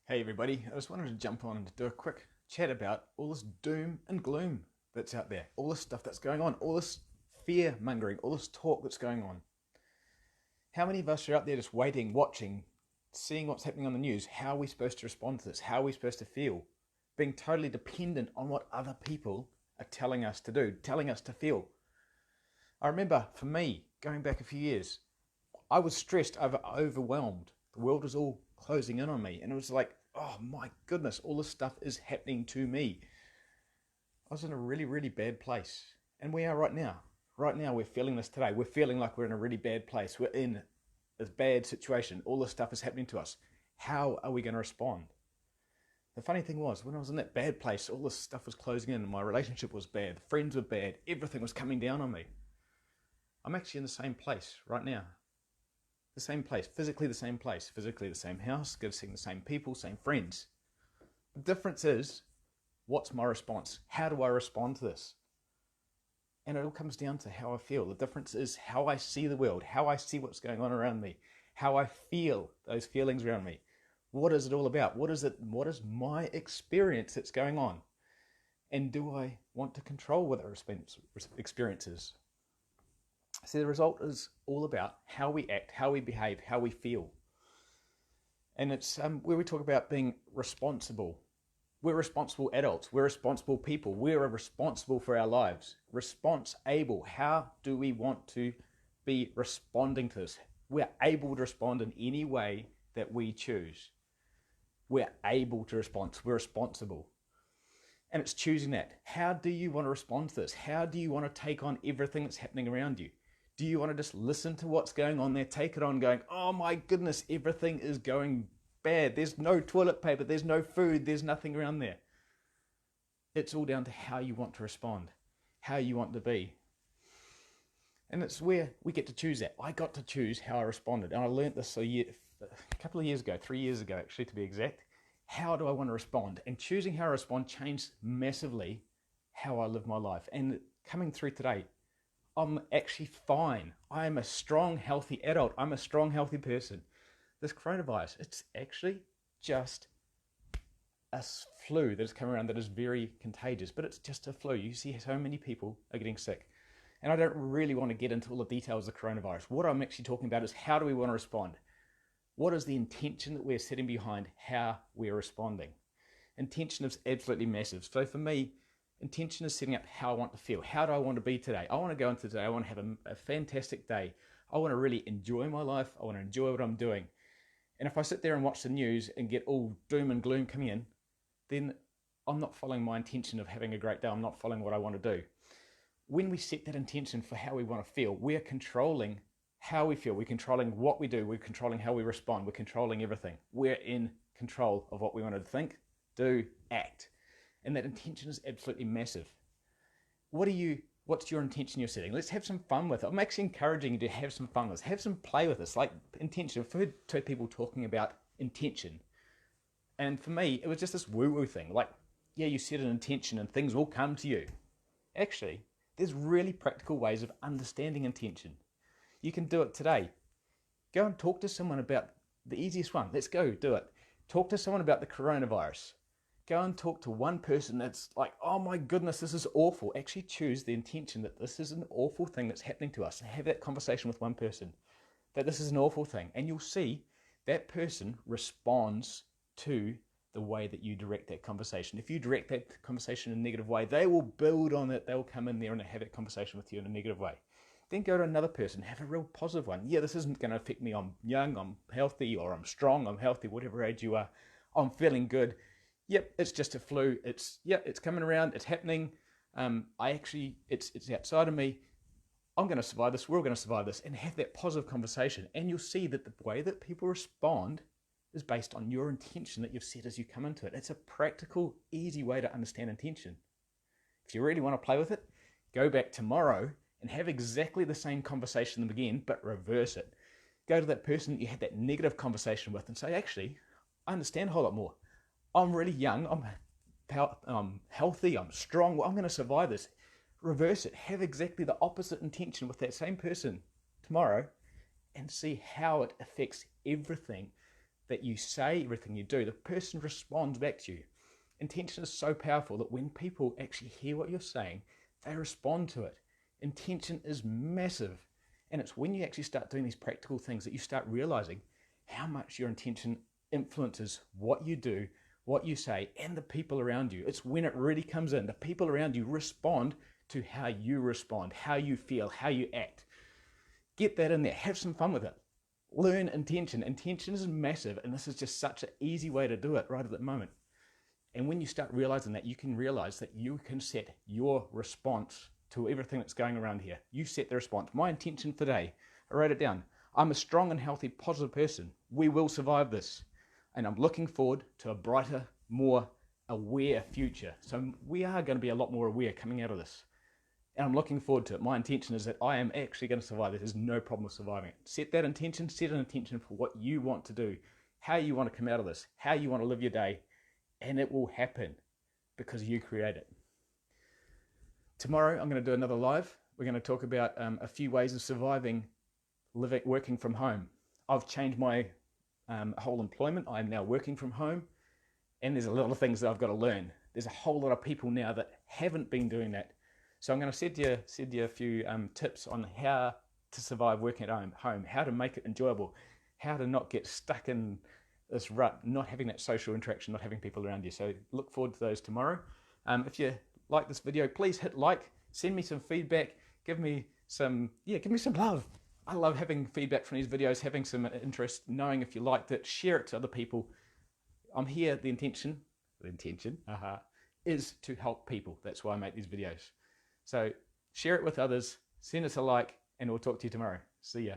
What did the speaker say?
Hey everybody, I just wanted to jump on and do a quick chat about all this doom and gloom that's out there, all this stuff that's going on, all this fear mongering, all this talk that's going on. How many of us are out there just waiting, watching, seeing what's happening on the news? How are we supposed to respond to this? How are we supposed to feel? Being totally dependent on what other people are telling us to do, telling us to feel. I remember for me, going back a few years, I was stressed, overwhelmed. The world was all closing in on me, and it was like, oh my goodness, all this stuff is happening to me. I was in a really, really bad place, and we are right now. Right now, we're feeling this today. We're feeling like we're in a really bad place. We're in a bad situation. All this stuff is happening to us. How are we going to respond? The funny thing was, when I was in that bad place, all this stuff was closing in. My relationship was bad. The friends were bad. Everything was coming down on me. I'm actually in the same place right now. The same place, physically the same house, seeing the same people, same friends. The difference is, what's my response? How do I respond to this? And it all comes down to how I feel. The difference is how I see the world, how I see what's going on around me, how I feel those feelings around me. What is it all about? What is my experience that's going on? And do I want to control what that experience is? See, the result is all about how we act, how we behave, how we feel. And it's where we talk about being responsible. We're responsible adults. We're responsible people. We're responsible for our lives. Response-able. How do we want to be responding to this? We're able to respond in any way that we choose. We're able to respond. We're responsible. And it's choosing that. How do you want to respond to this? How do you want to take on everything that's happening around you? Do you want to just listen to what's going on there, take it on going, oh my goodness, everything is going bad. There's no toilet paper, there's no food, there's nothing around there. It's all down to how you want to respond, how you want to be. And it's where we get to choose that. I got to choose how I responded. And I learned this a couple of years ago, 3 years ago actually to be exact. How do I want to respond? And choosing how I respond changed massively how I live my life. And coming through today, I'm actually fine. I'm a strong, healthy adult. I'm a strong, healthy person. This coronavirus, it's actually just a flu that has come around that is very contagious, but it's just a flu. You see so many people are getting sick. And I don't really want to get into all the details of the coronavirus. What I'm actually talking about is how do we want to respond? What is the intention that we're setting behind how we're responding? Intention is absolutely massive. So for me, intention is setting up how I want to feel. How do I want to be today? I want to go into today. I want to have a fantastic day. I want to really enjoy my life. I want to enjoy what I'm doing. And if I sit there and watch the news and get all doom and gloom coming in, then I'm not following my intention of having a great day. I'm not following what I want to do. When we set that intention for how we want to feel, we're controlling how we feel. We're controlling what we do. We're controlling how we respond. We're controlling everything. We're in control of what we want to think, do, act. And that intention is absolutely massive. What's your intention you're setting? Let's have some fun with it. I'm actually encouraging you to have some fun with this. Have some play with this, like intention. I've heard two people talking about intention. And for me, it was just this woo-woo thing. Like, yeah, you set an intention and things will come to you. Actually, there's really practical ways of understanding intention. You can do it today. Go and talk to someone about the easiest one. Let's go do it. Talk to someone about the coronavirus. Go and talk to one person that's like, oh my goodness, this is awful. Actually choose the intention that this is an awful thing that's happening to us and have that conversation with one person, that this is an awful thing. And you'll see that person responds to the way that you direct that conversation. If you direct that conversation in a negative way, they will build on it. They'll come in there and have that conversation with you in a negative way. Then go to another person, have a real positive one. Yeah, this isn't going to affect me. I'm young, I'm healthy, or I'm strong, I'm healthy, whatever age you are. I'm feeling good. Yep, it's just a flu. It's coming around. It's happening. It's outside of me. I'm going to survive this. We're all going to survive this, and have that positive conversation. And you'll see that the way that people respond is based on your intention that you've set as you come into it. It's a practical, easy way to understand intention. If you really want to play with it, go back tomorrow and have exactly the same conversation again, but reverse it. Go to that person that you had that negative conversation with and say, actually, I understand a whole lot more. I'm really young, I'm healthy, I'm strong, well, I'm going to survive this. Reverse it. Have exactly the opposite intention with that same person tomorrow and see how it affects everything that you say, everything you do, the person responds back to you. Intention is so powerful that when people actually hear what you're saying, they respond to it. Intention is massive. And it's when you actually start doing these practical things that you start realizing how much your intention influences what you do, what you say, and the people around you. It's when it really comes in. The people around you respond to how you respond, how you feel, how you act. Get that in there. Have some fun with it. Learn intention. Intention is massive, and this is just such an easy way to do it right at the moment. And when you start realizing that, you can realize that you can set your response to everything that's going around here. You set the response. My intention today, I wrote it down. I'm a strong and healthy, positive person. We will survive this. And I'm looking forward to a brighter, more aware future. So we are going to be a lot more aware coming out of this. And I'm looking forward to it. My intention is that I am actually going to survive this. There's no problem with surviving it. Set that intention, set an intention for what you want to do, how you want to come out of this, how you want to live your day, and it will happen because you create it. Tomorrow, I'm going to do another live. We're going to talk about a few ways of surviving working from home. I've changed my whole employment. I'm now working from home, and there's a lot of things that I've got to learn. There's a whole lot of people now that haven't been doing that. So I'm going to send you a few tips on how to survive working at home, how to make it enjoyable, how to not get stuck in this rut, not having that social interaction, not having people around you. So look forward to those tomorrow. If you like this video, please hit like, send me some feedback, give me some love. I love having feedback from these videos, having some interest, knowing if you liked it, share it to other people. I'm here, the intention is to help people. That's why I make these videos. So share it with others, send us a like, and we'll talk to you tomorrow. See ya.